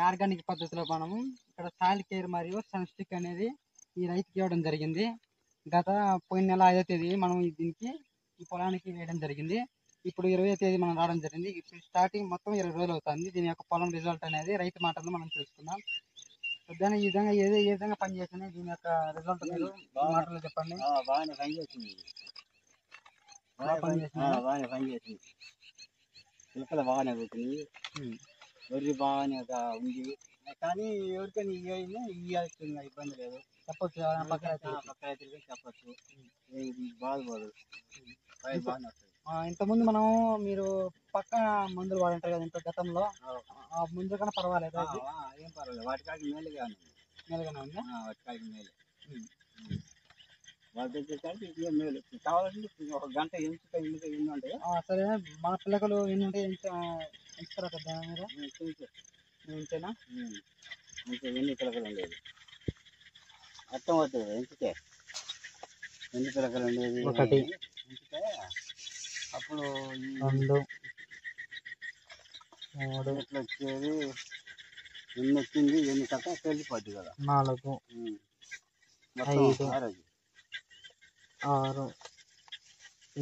Organic పద్ధతిలో మనము ఇక్కడ సాయిల్ కేర్ మరియు సన్స్టిక్ అనేది ఈ రైతుకి ఇవ్వడం జరిగింది. పోయిన నెల 5వ తేదీ మనం దీనికి ఈ పొలానికి వేయడం జరిగింది. ఇప్పుడు 20వ తేదీ మనం రావడం జరిగింది. ఇప్పుడు స్టార్టింగ్ మొత్తం 20 రోజులు అవుతుంది. దీని యొక్క పొలం రిజల్ట్ అనేది రైతు మాటల్లో మనం తెలుసుకుందాం. దాని ఈ విధంగా ఏ విధంగా పనిచేస్తుంది, దీని యొక్క రిజల్ట్ మీరు మాటల్లో చెప్పండి. బాగానే పనిచేసింది, బాగానే పనిచేసింది. పిల్లలు బాగానే పెట్టింది, వరి బాగానే ఉంది. కానీ ఎవరికైనా ఇవ్వాల్సిన ఇబ్బంది లేదు. చెప్పచ్చు, పక్క రైతులకి చెప్పచ్చు, బాధపడదు. బాగానే వస్తుంది. ఇంతకుముందు మీరు పక్క మందులు వాడంటారు కదా, ఇంత గతంలో ఆ ముందు కన్నా పర్వాలేదా? ఏం పర్వాలేదు, వాటికాడికి మేలుగానే ఉంది. వాటికాడికి మేలు. వాటి దగ్గరికి ఏం మేలు కావాలంటే ఒక గంట ఎంచుక ఎన్ని ఉంటాయి. సరే, మన పిల్లకలు ఎన్ని ఉంటాయి ఎంచుతారా పెద్ద మీరు? ఎంతేనా? ఎన్ని పిల్లకలు ఉండేది అర్థం అవుతుంది. ఎంచితే ఎన్ని పిల్లకలు ఉండేది? 1 ఎంచితే అప్పుడు 2 3 ఎట్లా వచ్చేది, ఎన్ని వచ్చింది ఎన్ని కథ తెలిసిపోద్ది కదా. 4 5 6 7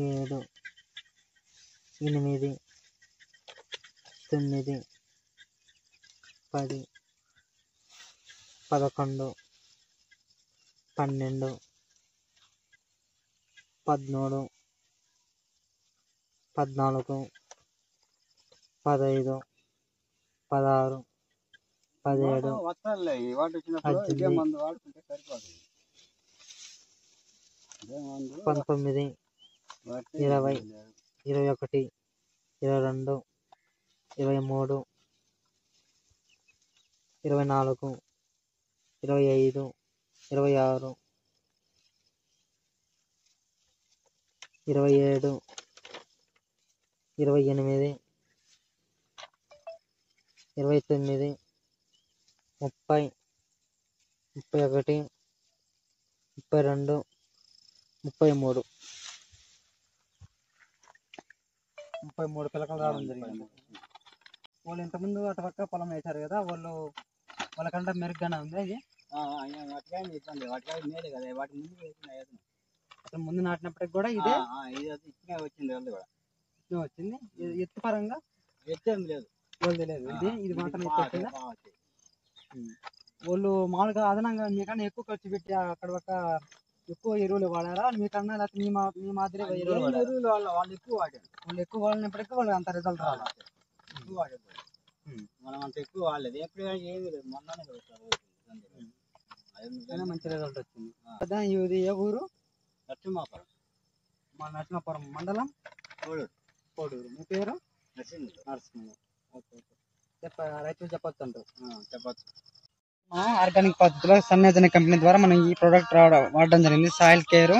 8 8 9 10 11 12 13 14 15 16 17 వస్తారులే, వాటి వచ్చినప్పుడు ఇదే మందు వాడుకుంటే సరిపోతుంది. 19 20 21 22 23 24 25 26 27 28 29 30 31 32 33 పిల్లకలు రావడం జరిగింది. వాళ్ళు ఇంతకుముందు అటు పక్క పొలం వేశారు కదా, వాళ్ళకంటే మెరుగ్గానే ఉంది. అది వాటికాయ మేలే కదా, వాటి ముందు అసలు ముందు నాటినప్పటికి కూడా ఇదే వచ్చింది. వచ్చింది. ఎత్తు పరంగా ఎత్తేం లేదు, ఇది మాత్రం ఎత్తు. వాళ్ళు మామూలుగా అదనంగా మీకన్నా ఎక్కువ ఖర్చు పెట్టి అక్కడ ఒక ఎక్కువ ఎరువులు వాడారా మీకన్నా, లేకపోతే మీ మాదిరి ఎరువులు వాళ్ళు ఎక్కువ వాడారు. వాళ్ళు ఎక్కువ వాడినప్పటికీ వాళ్ళు అంత రిజల్ట్ రావాలి. ఎక్కువ వాడారు, మనం అంత ఎక్కువ వాడలేదు. ఎప్పుడు ఏమీ లేదు, మొన్ననే మంచి రిజల్ట్ వచ్చింది. ఇది ఏ ఊరు? నరసింహాపురం. మా నరసింహాపురం మండలం కోడూరు. మీ పేరు? నరసింహ. రైతులు చెప్పొచ్చు అంటారు. చెప్పచ్చు. ఆర్గానిక్ పద్ధతిలో సన్నేజన కంపెనీ ద్వారా మనం ఈ ప్రోడక్ట్ వాడడం జరిగింది. సాయిల్ కేర్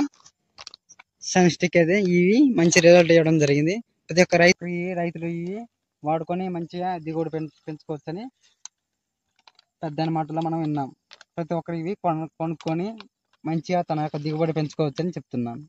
సన్స్టిక్ అయితే ఇవి మంచి రిజల్ట్ ఇవ్వడం జరిగింది. ప్రతి ఒక్క రైతులు ఇవి వాడుకొని మంచిగా దిగుబడి పెంచుకోవచ్చని పెద్ద మాటలో మనం విన్నాం. ప్రతి ఒక్కరు ఇవి కొనుక్కొని మంచిగా తన యొక్క దిగుబడి పెంచుకోవచ్చని చెప్తున్నాను.